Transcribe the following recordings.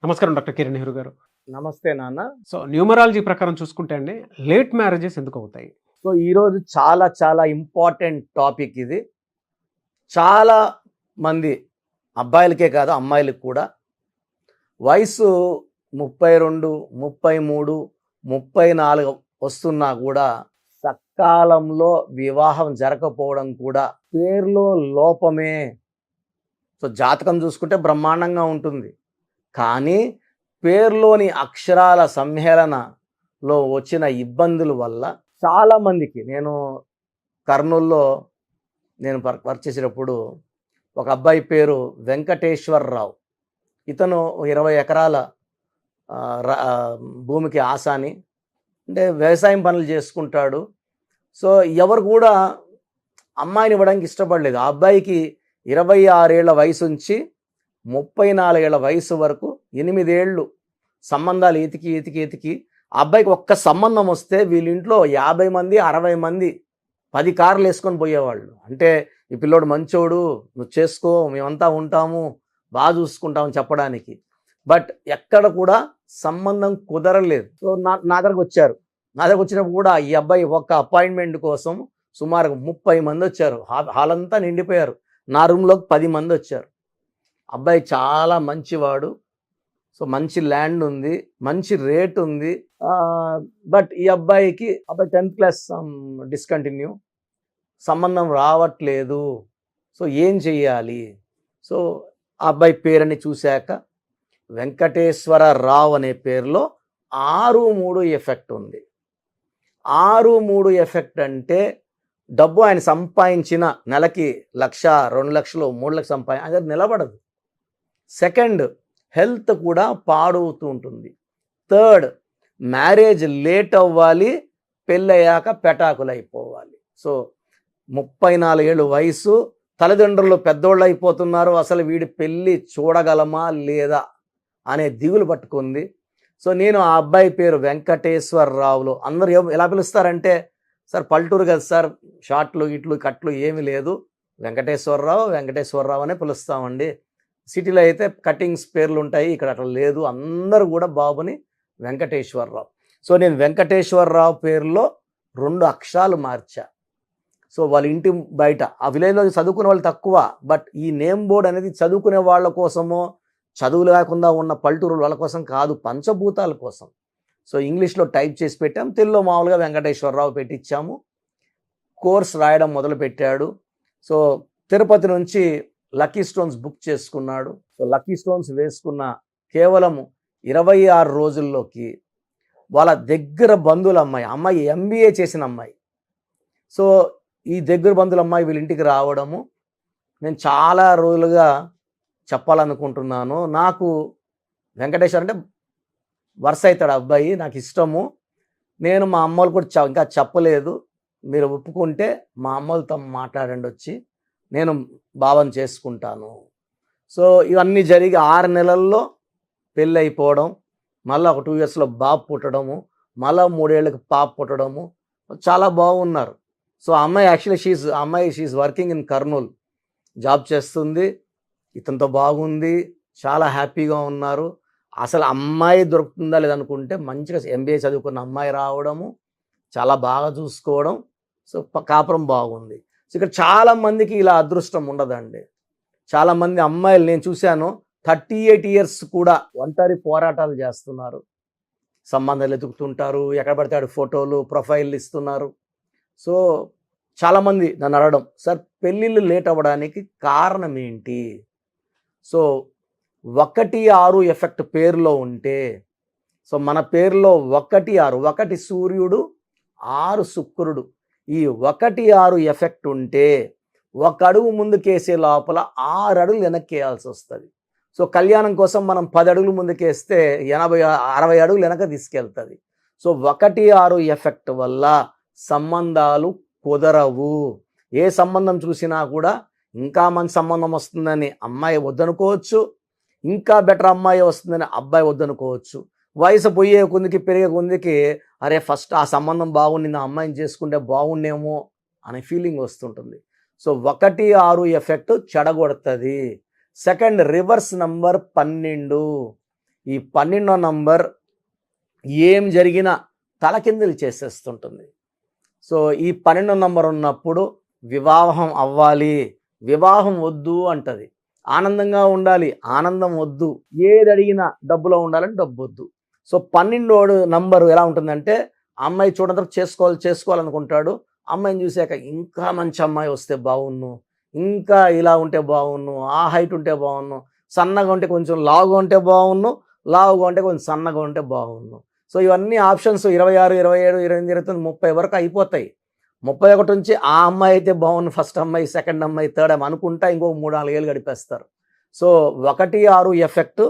నమస్కారం డాక్టర్ కిరణ్ నెహ్రూ గారు. నమస్తే నాన్న. సో న్యూమరాలజీ ప్రకారం చూసుకుంటే అండి లేట్ మ్యారేజెస్ ఎందుకు అవుతాయి? సో ఈరోజు చాలా చాలా ఇంపార్టెంట్ టాపిక్ ఇది. చాలా మంది అబ్బాయిలకే కాదు అమ్మాయిలకు కూడా వయసు 32, 33, 34 వస్తున్నా కూడా సకాలంలో వివాహం జరగకపోవడం కూడా పేరులో లోపమే. సో జాతకం చూసుకుంటే బ్రహ్మాండంగా ఉంటుంది, కానీ పేరులోని అక్షరాల సమ్మేళనలో వచ్చిన ఇబ్బందుల వల్ల చాలామందికి కర్నూల్లో నేను వర్క్ చేసేటప్పుడు ఒక అబ్బాయి పేరు వెంకటేశ్వరరావు. ఇతను 20 ఎకరాల భూమికి ఆసాని, అంటే వ్యవసాయం పనులు చేసుకుంటాడు. సో ఎవరు కూడా అమ్మాయిని ఇవ్వడానికి ఇష్టపడలేదు. ఆ అబ్బాయికి 26 ఏళ్ల వయసు నుంచి 34 ఏళ్ల వయసు వరకు 8 ఏళ్ళు సంబంధాలు ఎతికి ఆ అబ్బాయికి ఒక్క సంబంధం వస్తే వీళ్ళింట్లో 50 మంది 60 మంది 10 కార్లు వేసుకొని పోయేవాళ్ళు. అంటే ఈ పిల్లోడు మంచోడు, నువ్వు చేసుకో, మేమంతా ఉంటాము, బాగా చూసుకుంటామని చెప్పడానికి. బట్ ఎక్కడ కూడా సంబంధం కుదరలేదు. సో నా దగ్గరకు వచ్చారు. నా దగ్గరకు వచ్చినప్పుడు కూడా ఈ అబ్బాయి ఒక్క అపాయింట్మెంట్ కోసం సుమారు 30 మంది వచ్చారు. హాల్ అంతా నిండిపోయారు. నా రూమ్లోకి 10 మంది వచ్చారు. అబ్బాయి చాలా మంచివాడు. సో మంచి ల్యాండ్ ఉంది, మంచి రేట్ ఉంది. బట్ ఈ అబ్బాయి 10th క్లాస్ డిస్కంటిన్యూ, సంబంధం రావట్లేదు. సో ఏం చెయ్యాలి? సో ఆ అబ్బాయి పేరుని చూశాక వెంకటేశ్వరరావు అనే పేరులో 6-3 ఎఫెక్ట్ ఉంది. 6-3 ఎఫెక్ట్ అంటే డబ్బు ఆయన సంపాదించిన నెలకి 1,00,000, 2,00,000, 3,00,000 అది నిలబడదు. సెకండ్, హెల్త్ కూడా పాడవుతూ ఉంటుంది. థర్డ్, మ్యారేజ్ లేట్ అవ్వాలి, పెళ్ళయ్యాక పెటాకులు అయిపోవాలి. సో 34 ఏళ్ళు వయసు, తల్లిదండ్రులు పెద్దోళ్ళు అయిపోతున్నారు, అసలు వీడి పెళ్ళి చూడగలమా లేదా అనే దిగులు పట్టుకుంది. సో నేను ఆ అబ్బాయి పేరు వెంకటేశ్వరరావులో, అందరూ ఎలా పిలుస్తారంటే, సార్ పల్లెటూరు కదా సార్, షార్ట్లు ఇట్లు కట్లు ఏమీ లేదు, వెంకటేశ్వరరావు అనే పిలుస్తామండి. సిటీలో అయితే కటింగ్స్ పేర్లు ఉంటాయి, ఇక్కడ అట్లా లేదు. అందరూ కూడా బాబుని వెంకటేశ్వరరావు. సో నేను వెంకటేశ్వరరావు పేరులో 2 అక్షరాలు మార్చా. సో వాళ్ళ ఇంటి బయట ఆ విలేజ్లో చదువుకునే వాళ్ళు తక్కువ, బట్ ఈ నేమ్ బోర్డ్ అనేది చదువుకునే వాళ్ళ కోసమో, చదువు లేకుండా ఉన్న పల్లెటూరు వాళ్ళ కోసం కాదు, పంచభూతాల కోసం. సో ఇంగ్లీష్లో టైప్ చేసి పెట్టాం, తెలుగులో మామూలుగా వెంకటేశ్వరరావు పెట్టించాము. కోర్స్ రాయడం మొదలుపెట్టాడు. సో తిరుపతి నుంచి లక్కీ స్టోన్స్ బుక్ చేసుకున్నాడు. సో లక్కీ స్టోన్స్ వేసుకున్న కేవలం 26 రోజుల్లోకి వాళ్ళ దగ్గర బంధువుల అమ్మాయి MBA చేసిన అమ్మాయి, సో ఈ దగ్గర బంధువుల అమ్మాయి వీళ్ళ ఇంటికి రావడము నేను చాలా రోజులుగా చెప్పాలనుకుంటున్నాను. నాకు వెంకటేశ్వర అంటే వరుస అవుతాడు అబ్బాయి, నాకు ఇష్టము. నేను మా అమ్మలు కూడా ఇంకా చెప్పలేదు, మీరు ఒప్పుకుంటే మా అమ్మలతో మాట్లాడండి వచ్చి, నేను భావం చేసుకుంటాను. సో ఇవన్నీ జరిగి 6 నెలల్లో పెళ్ళి అయిపోవడం, మళ్ళీ ఒక 2 ఇయర్స్లో బాబు పుట్టడము, మళ్ళీ 3 ఏళ్ళకి పాప పుట్టడము, చాలా బాగున్నారు. సో అమ్మాయి actually she working in Kurnool, job చేస్తుంది, ఇతనితో బాగుంది, చాలా హ్యాపీగా ఉన్నారు. అసలు అమ్మాయి దొరుకుతుందా లేదనుకుంటే మంచిగా MBA చదువుకున్న అమ్మాయి రావడము, చాలా బాగా చూసుకోవడం, సో కాపురం బాగుంది. సో ఇక్కడ చాలామందికి ఇలా అదృష్టం ఉండదండి. చాలామంది అమ్మాయిలు నేను చూశాను 38 ఇయర్స్ కూడా ఒంటరి పోరాటాలు చేస్తున్నారు, సంబంధాలు ఎదుగుతుంటారు, ఎక్కడ పడితే ఆడు ఫోటోలు ప్రొఫైల్ ఇస్తున్నారు. సో చాలామంది నన్ను అడగడం, సార్ పెళ్ళిళ్ళు లేట్ అవ్వడానికి కారణం ఏంటి? సో 1-6 ఎఫెక్ట్ పేరులో ఉంటే, సో మన పేరులో 1-6, 1 సూర్యుడు, 6 శుక్రుడు, ఈ 1-6 ఎఫెక్ట్ ఉంటే 1 అడుగు ముందుకేసే లోపల 6 అడుగులు వెనక్కి వేయాల్సి వస్తుంది. సో కళ్యాణం కోసం మనం 10 అడుగులు ముందుకేస్తే 80-60 అడుగులు వెనక తీసుకెళ్తుంది. సో 1-6 ఎఫెక్ట్ వల్ల సంబంధాలు కుదరవు. ఏ సంబంధం చూసినా కూడా ఇంకా మంచి సంబంధం వస్తుందని అమ్మాయి వద్దనుకోవచ్చు, ఇంకా బెటర్ అమ్మాయి వస్తుందని అబ్బాయి వద్దనుకోవచ్చు. వయసు పోయే కొందికి పెరిగే కొందికి అరే ఫస్ట్ ఆ సంబంధం బాగుండి ఆ అమ్మాయిని చేసుకుంటే బాగుండేమో అనే ఫీలింగ్ వస్తుంటుంది. సో 1-6 ఎఫెక్ట్ చెడగొడుతుంది. సెకండ్, రివర్స్ నంబర్ 12, ఈ 12వ నంబర్ ఏం జరిగినా తలకిందులు చేసేస్తుంటుంది. సో ఈ 12వ నంబర్ ఉన్నప్పుడు వివాహం అవ్వాలి, వివాహం వద్దు అంటది. ఆనందంగా ఉండాలి, ఆనందం వద్దు. ఏది అడిగినా డబ్బులో ఉండాలని డబ్బు వద్దు. సో 12వ నంబరు ఎలా ఉంటుందంటే అమ్మాయి చూడడానికి చేసుకోవాలనుకుంటాడు. అమ్మాయిని చూశాక ఇంకా మంచి అమ్మాయి వస్తే బాగున్ను, ఇంకా ఇలా ఉంటే బాగున్ను, ఆ హైట్ ఉంటే బాగున్ను, సన్నగా ఉంటే కొంచెం లావుగా ఉంటే బాగున్ను, లావుగా ఉంటే కొంచెం సన్నగా ఉంటే బాగున్ను. సో ఇవన్నీ ఆప్షన్స్ 26, 27, 28, 29, 30 వరకు అయిపోతాయి. 31 నుంచి ఆ అమ్మాయి అయితే బాగుంది, ఫస్ట్ అమ్మాయి, సెకండ్ అమ్మాయి, థర్డ్ అమ్మాయి అనుకుంటా ఇంకో 3-4 ఏళ్ళు గడిపేస్తారు. సో 1, 6 ఎఫెక్ట్,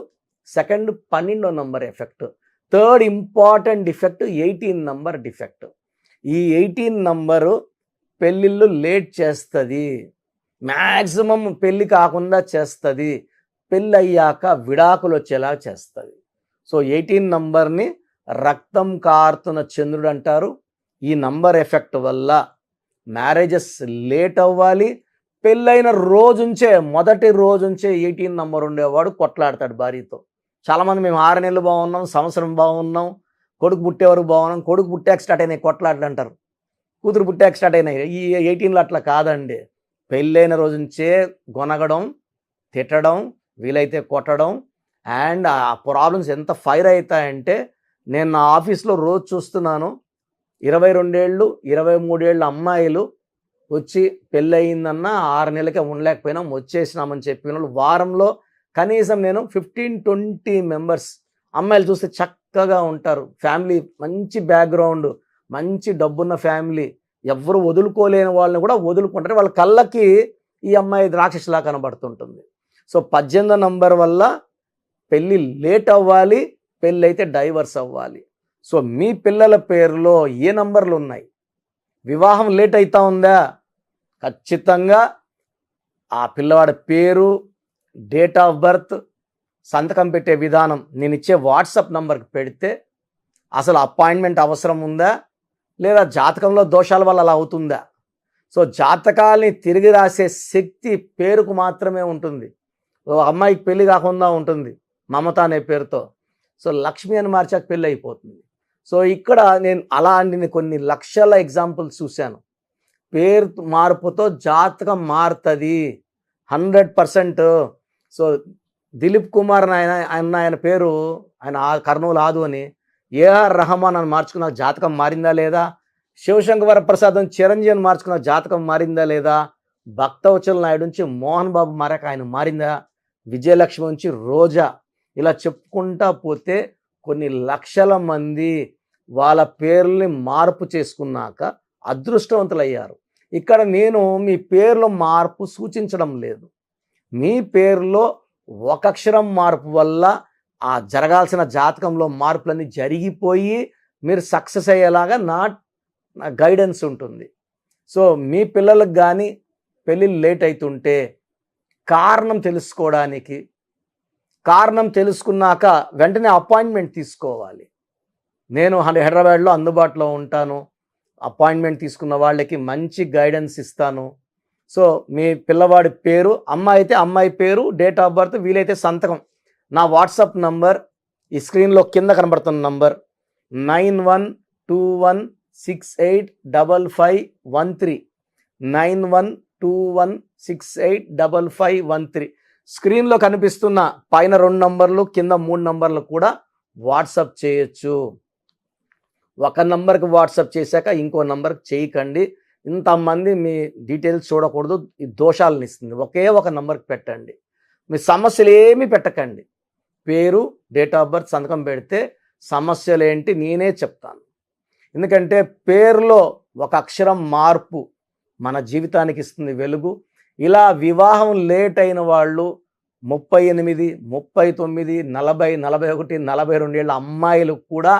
సెకండ్ 12వ number effect, third important defect 18 number defect. ఈ 18 నంబరు పెళ్ళిళ్ళు లేట్ చేస్తుంది, మ్యాక్సిమం పెళ్ళి కాకుండా చేస్తుంది, పెళ్ళి అయ్యాక విడాకులు వచ్చేలా చేస్తుంది. సో 18 నంబర్ని రక్తం కారుతున్న చంద్రుడు అంటారు. ఈ నంబర్ ఎఫెక్ట్ వల్ల మ్యారేజెస్ లేట్ అవ్వాలి. పెళ్ళైన రోజుంచే, మొదటి రోజుంచే 18 నంబర్ ఉండేవాడు కొట్లాడతాడు భార్యతో. చాలామంది మేము 6 నెలలు బాగున్నాం, సంవత్సరం బాగున్నాం, కొడుకు పుట్టేవరకు బాగున్నాం, కొడుకు పుట్టాక స్టార్ట్ అయినాయి కొట్లాటలు అంటారు, కూతురు పుట్టాక స్టార్ట్ అయినాయి. ఈ 18లో అట్లా కాదండి. పెళ్ళైన రోజుంచే గొనగడం, తిట్టడం, వీలైతే కొట్టడం. అండ్ ఆ ప్రాబ్లమ్స్ ఎంత ఫైర్ అవుతాయంటే నేను నా ఆఫీస్లో రోజు చూస్తున్నాను. 22 ఏళ్ళు, 23 ఏళ్ళ అమ్మాయిలు వచ్చి పెళ్ళయిందన్న 6 నెలలకే ఉండలేకపోయినాం, వచ్చేసినామని చెప్పిన వాళ్ళు వారంలో కనీసం నేను 15-20 మెంబర్స్ అమ్మాయిలు చూస్తే చక్కగా ఉంటారు. ఫ్యామిలీ మంచి బ్యాక్గ్రౌండ్, మంచి డబ్బున్న ఫ్యామిలీ, ఎవరు వదులుకోలేని వాళ్ళని కూడా వదులుకుంటారు. వాళ్ళ కళ్ళకి ఈ అమ్మాయి రాక్షసులా కనబడుతుంటుంది. సో 18వ నంబర్ వల్ల పెళ్ళి లేట్ అవ్వాలి, పెళ్ళి అయితే డైవర్స్ అవ్వాలి. సో మీ పిల్లల పేరులో ఏ నంబర్లు ఉన్నాయి? వివాహం లేట్ అవుతా ఉందా? ఖచ్చితంగా ఆ పిల్లవాడి పేరు, డేట్ ఆఫ్ బర్త్, సంతకం పెట్టే విధానం నేను ఇచ్చే వాట్సాప్ నంబర్కి పెడితే అసలు అపాయింట్మెంట్ అవసరం ఉందా, లేదా జాతకంలో దోషాల వల్ల అలా అవుతుందా? సో జాతకాల్ని తిరిగి రాసే శక్తి పేరుకు మాత్రమే ఉంటుంది. ఓ అమ్మాయికి పెళ్ళి కాకుండా ఉంటుంది మమత అనే పేరుతో, సో లక్ష్మి అని మార్చాక పెళ్ళి అయిపోతుంది. సో ఇక్కడ నేను అలాంటి కొన్ని లక్షల ఎగ్జాంపుల్స్ చూశాను. పేరు మార్పుతో జాతకం మారుతుంది 100%. సో దిలీప్ కుమార్ ఆయన పేరు, ఆయన కర్నూలు ఆదు అని, ఏఆర్ రెహమాన్ అని మార్చుకున్న జాతకం మారిందా లేదా? శివశంకర వరప్రసాద్ చిరంజీవి అని మార్చుకున్న జాతకం మారిందా లేదా? భక్తవచల నాయుడు నుంచి మోహన్ బాబు మారాక ఆయన మారిందా? విజయలక్ష్మి నుంచి రోజా, ఇలా చెప్పుకుంటా పోతే కొన్ని లక్షల మంది వాళ్ళ పేర్లని మార్పు చేసుకున్నాక అదృష్టవంతులయ్యారు. ఇక్కడ నేను మీ పేర్లో మార్పు సూచించడం లేదు. మీ పేరులో ఒక అక్షరం మార్పు వల్ల ఆ జరగాల్సిన జాతకంలో మార్పులన్నీ జరిగిపోయి మీరు సక్సెస్ అయ్యేలాగా నా గైడెన్స్ ఉంటుంది. సో మీ పిల్లలకు కానీ పెళ్ళిళ్ళు లేట్ అవుతుంటే కారణం తెలుసుకోవడానికి, కారణం తెలుసుకున్నాక వెంటనే అపాయింట్మెంట్ తీసుకోవాలి. నేను హైదరాబాద్లో అందుబాటులో ఉంటాను. అపాయింట్మెంట్ తీసుకున్న వాళ్ళకి మంచి గైడెన్స్ ఇస్తాను. సో మీ పిల్లవాడి పేరు, అమ్మాయి అయితే అమ్మాయి పేరు, డేట్ ఆఫ్ బర్త్, వీలైతే సంతకం. నా వాట్సాప్ నంబర్ ఈ స్క్రీన్లో కింద కనబడుతున్న నంబర్ 9121685513, 9121685513. స్క్రీన్లో కనిపిస్తున్న పైన 2 నంబర్లు, కింద 3 నంబర్లు కూడా వాట్సాప్ చేయొచ్చు. ఒక నంబర్కి వాట్సాప్ చేశాక ఇంకో నంబర్కి చేయకండి. ఇంతమంది మీ డీటెయిల్స్ చూడకూడదు, ఈ దోషాలను ఇస్తుంది. ఒకే ఒక నంబర్కి పెట్టండి. మీ సమస్యలు ఏమీ పెట్టకండి. పేరు, డేట్ ఆఫ్ బర్త్, సంతకం పెడితే సమస్యలు ఏంటి నేనే చెప్తాను. ఎందుకంటే పేరులో ఒక అక్షరం మార్పు మన జీవితానికి ఇస్తుంది వెలుగు. ఇలా వివాహం లేట్ అయిన వాళ్ళు 38, 39, 40, 41, 42 ఏళ్ళ అమ్మాయిలు కూడా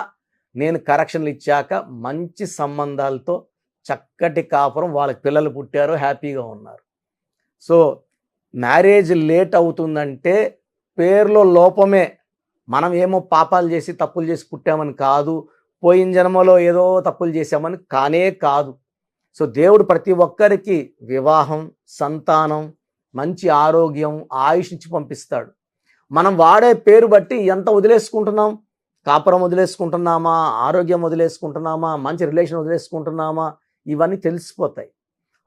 నేను కరెక్షన్లు ఇచ్చాక మంచి సంబంధాలతో చక్కటి కాపురం, వాళ్ళకి పిల్లలు పుట్టారు, హ్యాపీగా ఉన్నారు. సో మ్యారేజ్ లేట్ అవుతుందంటే పేరులో లోపమే. మనం ఏమో పాపాలు చేసి తప్పులు చేసి పుట్టామని కాదు, పోయిన జన్మలో ఏదో తప్పులు చేసామని కానే కాదు. సో దేవుడు ప్రతి ఒక్కరికి వివాహం, సంతానం, మంచి ఆరోగ్యం, ఆయుష్ ఇచ్చి పంపిస్తాడు. మనం వాడే పేరు బట్టి ఎంత వదిలేసుకుంటున్నాం, కాపురం వదిలేసుకుంటున్నామా, ఆరోగ్యం వదిలేసుకుంటున్నామా, మంచి రిలేషన్ వదిలేసుకుంటున్నామా, ఇవన్నీ తెలిసిపోతాయి.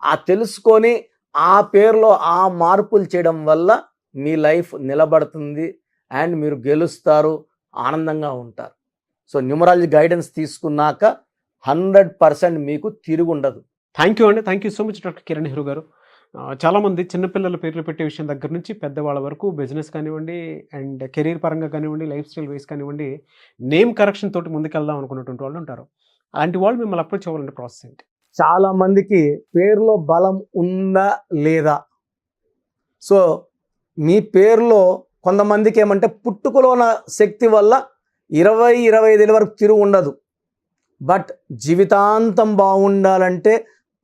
ఆ తెలుసుకొని ఆ పేరులో ఆ మార్పులు చేయడం వల్ల మీ లైఫ్ నిలబడుతుంది అండ్ మీరు గెలుస్తారు, ఆనందంగా ఉంటారు. సో న్యూమరాలజీ గైడెన్స్ తీసుకున్నాక 100% మీకు తిరుగుండదు. థ్యాంక్ యూ అండి. Thank you so much doctor Kiran Nehru గారు. చాలామంది చిన్నపిల్లల పేర్లు పెట్టే విషయం దగ్గర నుంచి పెద్దవాళ్ళ వరకు బిజినెస్ కానివ్వండి, అండ్ కెరీర్ పరంగా కానివ్వండి, లైఫ్ స్టైల్ వైస్ కానివ్వండి, నేమ్ కరెక్షన్ తోటి ముందుకెళ్దాం అనుకున్నటువంటి వాళ్ళు ఉంటారు. అలాంటి వాళ్ళు మిమ్మల్ని అప్రోచ్ అవ్వాలంటే ప్రాసెస్ ఏంటి? చాలా మందికి పేరులో బలం ఉందా లేదా, సో మీ పేరులో కొంతమందికి ఏమంటే పుట్టుకలో ఉన్న శక్తి వల్ల 20-25 వరకు తిరుగు ఉండదు. బట్ జీవితాంతం బాగుండాలంటే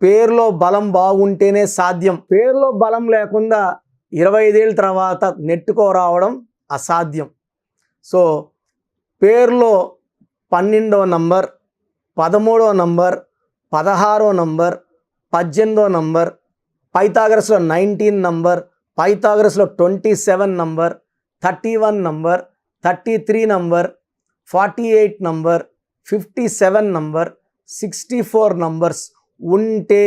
పేరులో బలం బాగుంటేనే సాధ్యం. పేరులో బలం లేకుండా 25 ఏళ్ళ తర్వాత నెట్టుకోరావడం అసాధ్యం. సో పేరులో 12వ నంబర్, 13వ నంబర్, 16వ నంబర్, 18వ నంబర్, పైథాగరస్లో 19 నంబర్, పైథాగరస్లో 27 number, 31 number, 33 number, 48 number, 57 number, 64 numbers ఉంటే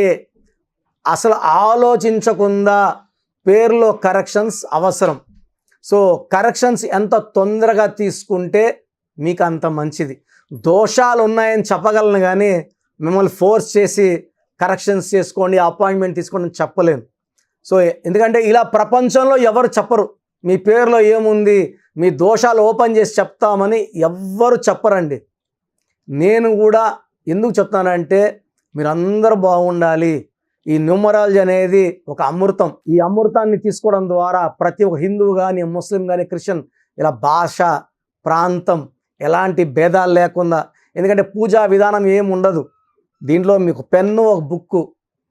అసలు ఆలోచించకుండా పేరులో కరెక్షన్స్ అవసరం. సో కరెక్షన్స్ ఎంత తొందరగా తీసుకుంటే మీకు అంత మంచిది. దోషాలు ఉన్నాయని చెప్పగలను కానీ మిమ్మల్ని ఫోర్స్ చేసి కరెక్షన్స్ చేసుకోండి, అపాయింట్మెంట్ తీసుకోండి అని చెప్పలేను. సో ఎందుకంటే ఇలా ప్రపంచంలో ఎవరు చెప్పరు. మీ పేరులో ఏముంది, మీ దోషాలు ఓపెన్ చేసి చెప్తామని ఎవ్వరు చెప్పరండి. నేను కూడా ఎందుకు చెప్తానంటే మీరందరూ బాగుండాలి. ఈ న్యూమరాలజీ అనేది ఒక అమృతం. ఈ అమృతాన్ని తీసుకోవడం ద్వారా ప్రతి ఒక్క హిందువు కానీ, ముస్లిం కానీ, క్రిస్టియన్ ఇలా భాష, ప్రాంతం ఎలాంటి భేదాలు లేకుండా, ఎందుకంటే పూజా విధానం ఏమి ఉండదు దీంట్లో. మీకు పెన్ను, ఒక బుక్కు,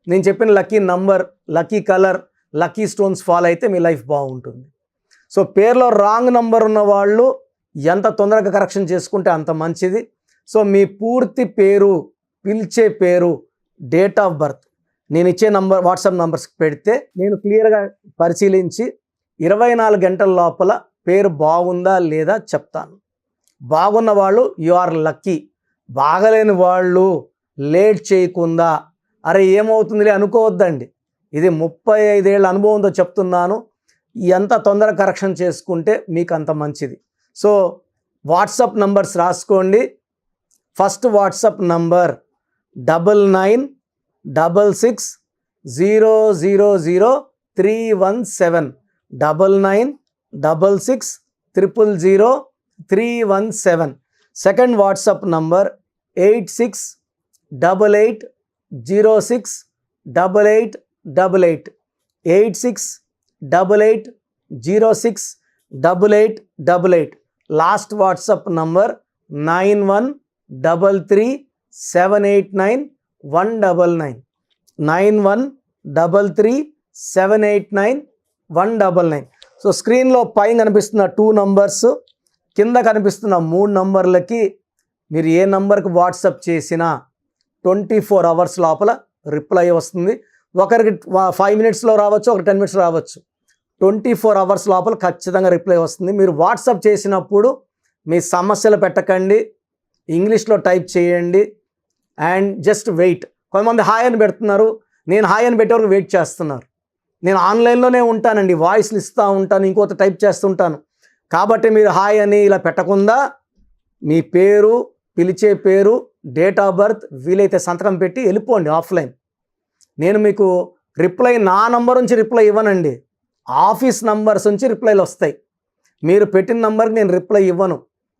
నేను చెప్పిన lucky number, lucky colour, lucky stones follow అయితే మీ లైఫ్ బాగుంటుంది. సో పేరులో రాంగ్ నంబర్ ఉన్న వాళ్ళు ఎంత తొందరగా కరెక్షన్ చేసుకుంటే అంత మంచిది. సో మీ పూర్తి పేరు, పిలిచే పేరు, డేట్ ఆఫ్ బర్త్ నేను ఇచ్చే నంబర్, వాట్సాప్ నంబర్స్కి పెడితే నేను క్లియర్గా పరిశీలించి 24 గంటల లోపల పేరు బాగుందా లేదా చెప్తాను. బాగున్న వాళ్ళు యు ఆర్ లక్కీ. బాగలేని వాళ్ళు లేట్ చేయకుండా అరే ఏమవుతుందిలే అనుకోవద్దండి. ఇది 35 ఏళ్ళ అనుభవంతో చెప్తున్నాను. ఎంత తొందరగా కరెక్షన్ చేసుకుంటే మీకు అంత మంచిది. సో వాట్సాప్ నంబర్స్ రాసుకోండి. First WhatsApp number 9966000317, 9966000317. Second WhatsApp number 8688068888, 8688068888. Last WhatsApp number 9133789199, 9133789199. So స్క్రీన్లో పైన కనిపిస్తున్న 2 నంబర్స్, కింద కనిపిస్తున్న 3 నంబర్లకి మీరు ఏ నంబర్కి వాట్సాప్ చేసినా 24 అవర్స్ లోపల రిప్లై వస్తుంది. ఒకరికి 5 మినిట్స్లో రావచ్చు, ఒక 10 మినిట్స్ రావచ్చు. 24 అవర్స్ లోపల ఖచ్చితంగా రిప్లై వస్తుంది. మీరు వాట్సాప్ చేసినప్పుడు మీ సమస్యలు పెట్టకండి, ఇంగ్లీష్లో టైప్ చేయండి అండ్ జస్ట్ వెయిట్. కొంతమంది హాయ్ అని పెడుతున్నారు, నేను హాయ్ అని పెట్టే వరకు వెయిట్ చేస్తున్నారు. నేను ఆన్లైన్లోనే ఉంటానండి, వాయిస్లు ఇస్తూ ఉంటాను, ఇంకొక టైప్ చేస్తుంటాను. కాబట్టి మీరు హాయ్ అని ఇలా పెట్టకుండా మీ పేరు, పిలిచే పేరు, డేట్ ఆఫ్ బర్త్, వీలైతే సంతకం పెట్టి వెళ్ళిపోండి ఆఫ్లైన్. నేను మీకు రిప్లై నా నంబర్ నుంచి రిప్లై ఇవ్వనండి, ఆఫీస్ నంబర్స్ నుంచి రిప్లైలు వస్తాయి. మీరు పెట్టిన నంబర్కి నేను రిప్లై ఇవ్వను.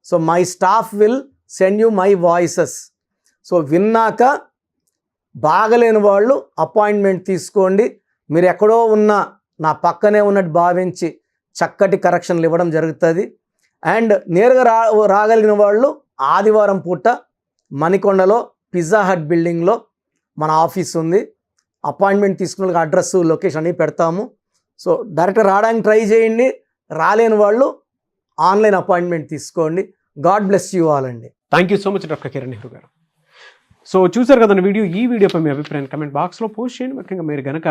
So my staff will send you my voices. So విన్నాక బాగలేని వాళ్ళు అపాయింట్మెంట్ తీసుకోండి. మీరు ఎక్కడో ఉన్నా నా పక్కనే ఉన్నట్టు భావించి చక్కటి కరెక్షన్లు ఇవ్వడం జరుగుతుంది. అండ్ నేరుగా రాగలిగిన వాళ్ళు ఆదివారం పూట మణికొండలో పిజ్జా హట్ బిల్డింగ్లో మన ఆఫీస్ ఉంది. అపాయింట్మెంట్ తీసుకున్న వాళ్ళకి అడ్రస్, లొకేషన్ అన్నీ పెడతాము. సో డైరెక్ట్గా రావడానికి ట్రై చేయండి. రాలేని వాళ్ళు ఆన్లైన్ అపాయింట్మెంట్ తీసుకోండి. గాడ్ బ్లెస్ యూ ఆల్ అండి. Thank you so much doctor Kiran Nehru గారు. సో చూసారు కదండి వీడియో. ఈ వీడియోపై మీ అభిప్రాయం కమెంట్ బాక్స్లో పోస్ట్ చేయండి. ముఖ్యంగా మీరు కనుక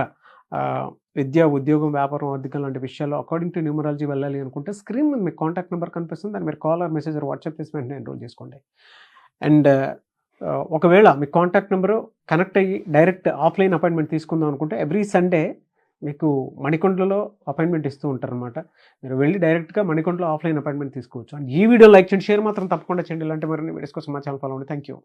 విద్య, ఉద్యోగం, వ్యాపారం, ఆర్థికం లాంటి విషయాల్లో అకార్డింగ్ టు న్యూమరాలజీ వెళ్ళాలి అనుకుంటే స్క్రీన్ మీద మీకు కాంటాక్ట్ నెంబర్ కనిపిస్తుంది. దాన్ని మీరు call or message or WhatsApp చేసి వెంటనే ఎన్రోల్ చేసుకోండి. అండ్ ఒకవేళ మీ కాంటాక్ట్ నెంబరు కనెక్ట్ అయ్యి డైరెక్ట్ ఆఫ్‌లైన్ అపాయింట్మెంట్ తీసుకుందాం అనుకుంటే ఎవ్రీ సండే మీకు మణికొండలో అపాయింట్మెంట్ ఇస్తూ ఉంటారనమాట. మీరు వెళ్ళి డైరెక్ట్‌గా మణికొండలో ఆఫ్‌లైన్ అపాయింట్మెంట్ తీసుకోవచ్చు. అండ్ ఈ వీడియో లైక్ చేయండి, షేర్ మాత్రం తప్పకుండా చేయండి. ఇలాంటి మరిన్ని వీడియోస్ కోసం మా ఛానల్ ఫాలో అవ్వండి. Thank you.